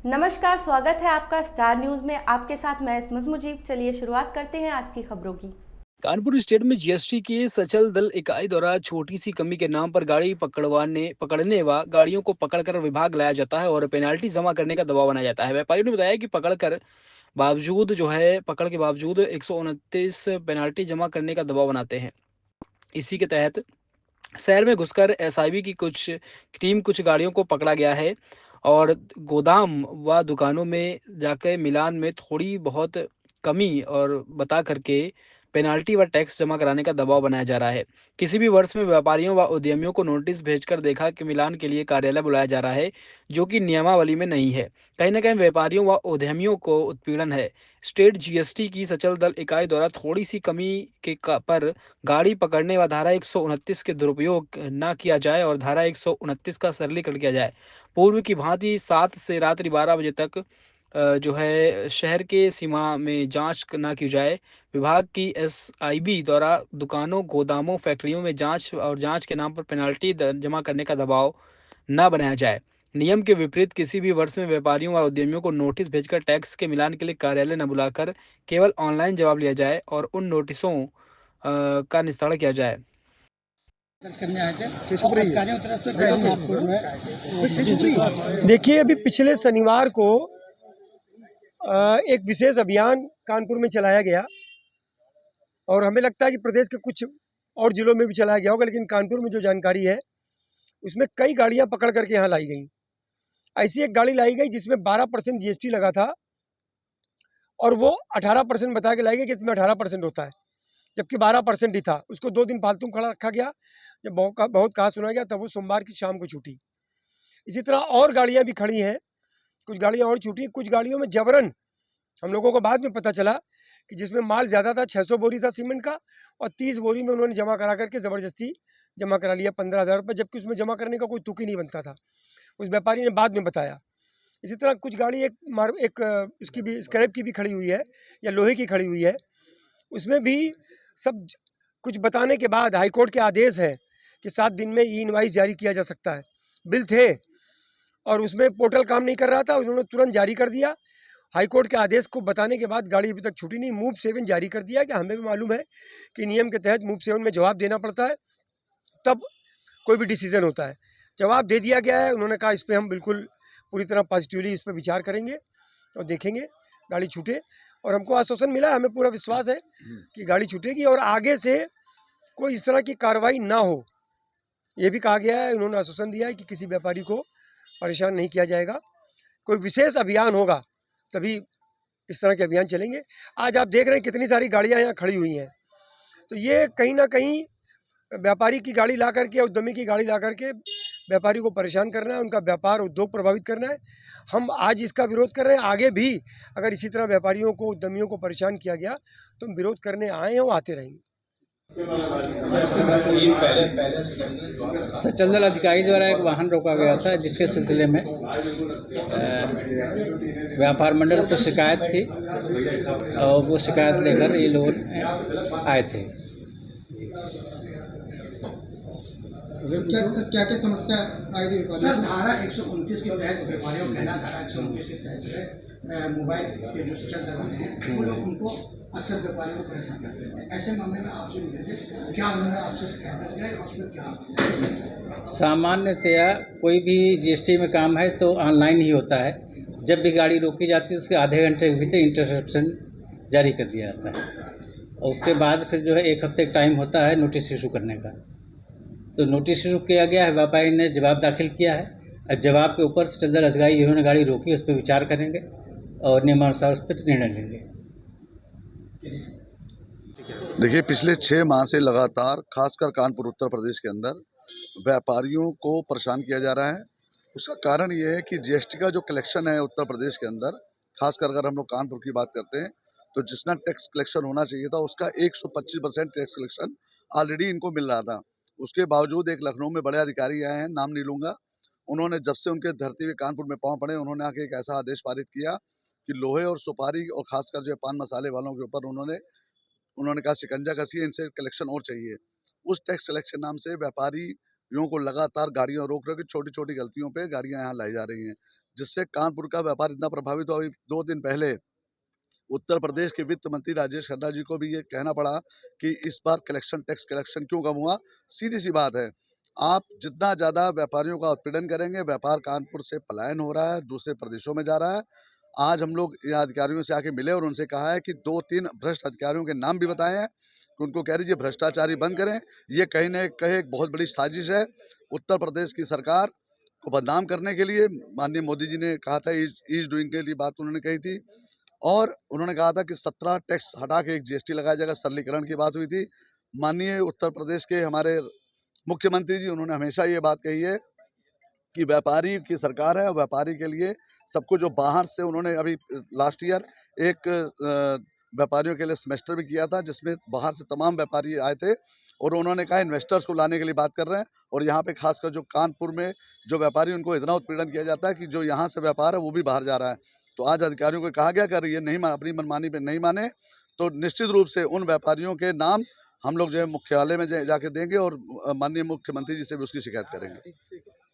नमस्कार, स्वागत है आपका स्टार न्यूज़ में। आपके साथ मैं इस्मत मुजीब। चलिए शुरुआत करते हैं आज की खबरों की। कानपुर स्टेट में जीएसटी की सचल दल इकाई द्वारा छोटी सी कमी के नाम पर गाड़ी पकड़ने व गाड़ियों को पकड़कर विभाग लाया जाता है और पेनाल्टी जमा करने का दबाव बनाया जाता है। व्यापारियों ने बताया कि पकड़ के बावजूद 129 पेनाल्टी जमा करने का दबाव बनाते हैं। इसी के तहत शहर में घुसकर एसआईबी की कुछ टीम कुछ गाड़ियों को पकड़ा गया है और गोदाम व दुकानों में जाकर मिलान में थोड़ी बहुत कमी और बता करके पेनाल्टी व टैक्स जमा कराने का दबाव बनाया जा रहा है। किसी भी वर्ष में व्यापारियों व उद्यमियों को नोटिस भेजकर देखा कि मिलान के लिए कार्यालय बुलाया जा रहा है, जो कि नियमावली में नहीं है। कहीं न कहीं व्यापारियों व उद्यमियों को उत्पीड़न है। स्टेट जीएसटी की सचल दल इकाई द्वारा थोड़ी सी कमी पर गाड़ी पकड़ने व धारा 129 के दुरुपयोग न किया जाए और धारा 129 का सरलीकरण किया जाए। पूर्व की भांति 7 से रात्रि 12 बजे तक जो है शहर के सीमा में जांच ना की जाए। विभाग की एसआईबी द्वारा दुकानों, गोदामों, फैक्ट्रियों में जांच के नाम पर पेनाल्टी जमा करने का दबाव न बनाया जाए। नियम के विपरीत किसी भी वर्ष में व्यापारियों व उद्यमियों को नोटिस भेजकर टैक्स के मिलान के लिए कार्यालय न बुलाकर केवल ऑनलाइन जवाब लिया जाए और उन नोटिसों का निस्तारण किया जाए। दर्ज करने आए थे और अधिकारियों की तरफ से आपको जो है देखिए, अभी पिछले शनिवार को एक विशेष अभियान कानपुर में चलाया गया और हमें लगता है कि प्रदेश के कुछ और जिलों में भी चलाया गया होगा, लेकिन कानपुर में जो जानकारी है उसमें कई गाड़ियां पकड़ करके यहाँ लाई गई। ऐसी एक गाड़ी लाई गई जिसमें 12% जीएसटी लगा था और वो 18% बता के लाई गई कि इसमें 18% होता है, जबकि 12% ही था। उसको 2 दिन फालतू खड़ा रखा गया। जब बहुत कहा सुना गया तब वो सोमवार की शाम को छूटी। इसी तरह और गाड़ियां भी खड़ी हैं, कुछ गाड़ियां और छूटी। कुछ गाड़ियों में जबरन, हम लोगों को बाद में पता चला कि जिसमें माल ज़्यादा था, 600 बोरी था सीमेंट का, और 30 बोरी में उन्होंने जमा करा करके ज़बरदस्ती जमा करा लिया 15,000 रुपये, जबकि उसमें जमा करने का कोई तुक ही नहीं बनता था। उस व्यापारी ने बाद में बताया। इसी तरह कुछ गाड़ी एक इसकी भी स्क्रैप की भी खड़ी हुई है या लोहे की खड़ी हुई है। उसमें भी सब कुछ बताने के बाद हाईकोर्ट के आदेश है कि 7 दिन में ई इनवाइस जारी किया जा सकता है। बिल थे और उसमें पोर्टल काम नहीं कर रहा था, उन्होंने तुरंत जारी कर दिया। हाईकोर्ट के आदेश को बताने के बाद गाड़ी अभी तक छूटी नहीं। मूव 7 जारी कर दिया कि हमें भी मालूम है कि नियम के तहत मूव 7 में जवाब देना पड़ता है, तब कोई भी डिसीजन होता है। जवाब दे दिया गया है। उन्होंने कहा इस पर हम बिल्कुल पूरी तरह पॉजिटिवली इस पर विचार करेंगे और देखेंगे गाड़ी छूटे, और हमको आश्वासन मिला है, हमें पूरा विश्वास है कि गाड़ी छूटेगी और आगे से कोई इस तरह की कार्रवाई ना हो। ये भी कहा गया है, उन्होंने आश्वासन दिया है कि किसी व्यापारी को परेशान नहीं किया जाएगा। कोई विशेष अभियान होगा तभी इस तरह के अभियान चलेंगे। आज आप देख रहे हैं कितनी सारी गाड़ियां यहाँ खड़ी हुई हैं, तो ये कहीं ना कहीं व्यापारी की गाड़ी ला करके, उद्यमी की गाड़ी ला करके व्यापारी को परेशान करना है, उनका व्यापार उद्योग प्रभावित करना है। हम आज इसका विरोध कर रहे हैं। आगे भी अगर इसी तरह व्यापारियों को, उद्यमियों को परेशान किया गया तो हम विरोध करने आए हैं और आते रहेंगे। सचल दल अधिकारी द्वारा एक वाहन रोका गया था, जिसके सिलसिले में व्यापार मंडल को शिकायत थी और वो शिकायत लेकर ये लोग आए थे। क्या क्या समस्या आई थी सर? धारा 129 के तहत व्यापारियों को कहना, धारा 129 के तहत मोबाइल के जो सचल दल वाले हैं वो लोग उनको अक्सर व्यापारियों को परेशान करते हैं। ऐसे मामले में आपसे मिले थे, क्या उन्होंने आपसे शिकायत किया और उसमें क्या? सामान्यतया कोई भी जीएसटी में काम है तो ऑनलाइन ही होता है। जब भी गाड़ी रोकी जाती है उसके आधे घंटे के भीतर इंटरसेप्शन जारी कर दिया जाता है और उसके बाद फिर जो है 1 हफ्ते का टाइम होता है नोटिस इशू करने का। तो नोटिस इशू किया गया है, व्यापारी ने जवाब दाखिल किया है। अब जवाब के ऊपर सचल दल अधिकारी जिन्होंने गाड़ी रोकी उस पर विचार करेंगे और नियमानुसार उस पर निर्णय लेंगे। देखिए, पिछले 6 माह से लगातार खासकर कानपुर उत्तर प्रदेश के अंदर व्यापारियों को परेशान किया जा रहा है। उसका कारण ये है कि जीएसटी का जो कलेक्शन है उत्तर प्रदेश के अंदर, खासकर अगर हम लोग कानपुर की बात करते हैं, तो जितना टैक्स कलेक्शन होना चाहिए था उसका 125% टैक्स कलेक्शन ऑलरेडी इनको मिल रहा था। उसके बावजूद एक लखनऊ में बड़े अधिकारी आए हैं, नाम नहीं लूँगा, उन्होंने जब से उनके धरती हुए कानपुर में पाँव पड़े, उन्होंने आके एक ऐसा आदेश पारित किया कि लोहे और सुपारी और खासकर जो पान मसाले वालों के ऊपर उन्होंने कहा शिकंजा कसिए, इनसे कलेक्शन और चाहिए। उस टैक्स कलेक्शन नाम से व्यापारियों को लगातार गाड़ियां रोक रहे, छोटी छोटी गलतियों पे गाड़ियां यहाँ लाई जा रही हैं। जिससे कानपुर का व्यापार इतना प्रभावित हुआ। अभी 2 दिन पहले उत्तर प्रदेश के वित्त मंत्री राजेश खन्ना जी को भी ये कहना पड़ा कि इस बार टैक्स कलेक्शन क्यों कम हुआ। सीधी सी बात है, आप जितना ज़्यादा व्यापारियों का उत्पीड़न करेंगे, व्यापार कानपुर से पलायन हो रहा है, दूसरे प्रदेशों में जा रहा है। आज हम लोग यहाँ अधिकारियों से आके मिले और उनसे कहा है कि 2-3 भ्रष्ट अधिकारियों के नाम भी बताए हैं कि उनको कह दीजिए भ्रष्टाचारी बंद करें। ये कहीं न कहीं एक बहुत बड़ी साजिश है उत्तर प्रदेश की सरकार को बदनाम करने के लिए। माननीय मोदी जी ने कहा था ईज डूइंग के लिए बात उन्होंने कही थी और उन्होंने कहा था कि 17 टैक्स हटा के एक जीएसटी लगाया जाएगा, सरलीकरण की बात हुई थी। माननीय उत्तर प्रदेश के हमारे मुख्यमंत्री जी उन्होंने हमेशा ये बात कही है कि व्यापारी की सरकार है और व्यापारी के लिए सबको जो बाहर से उन्होंने अभी लास्ट ईयर एक व्यापारियों के लिए सेमेस्टर भी किया था जिसमें बाहर से तमाम व्यापारी आए थे और उन्होंने कहा इन्वेस्टर्स को लाने के लिए बात कर रहे हैं। और यहाँ पे खासकर जो कानपुर में जो व्यापारी उनको इतना उत्पीड़न किया जाता है कि जो यहाँ से व्यापार है वो भी बाहर जा रहा है। तो आज अधिकारियों को कहा गया कि अगर ये नहीं अपनी मनमानी पे नहीं माने तो निश्चित रूप से उन व्यापारियों के नाम हम लोग जो है मुख्यालय में जाके देंगे और माननीय मुख्यमंत्री जी से भी उसकी शिकायत करेंगे।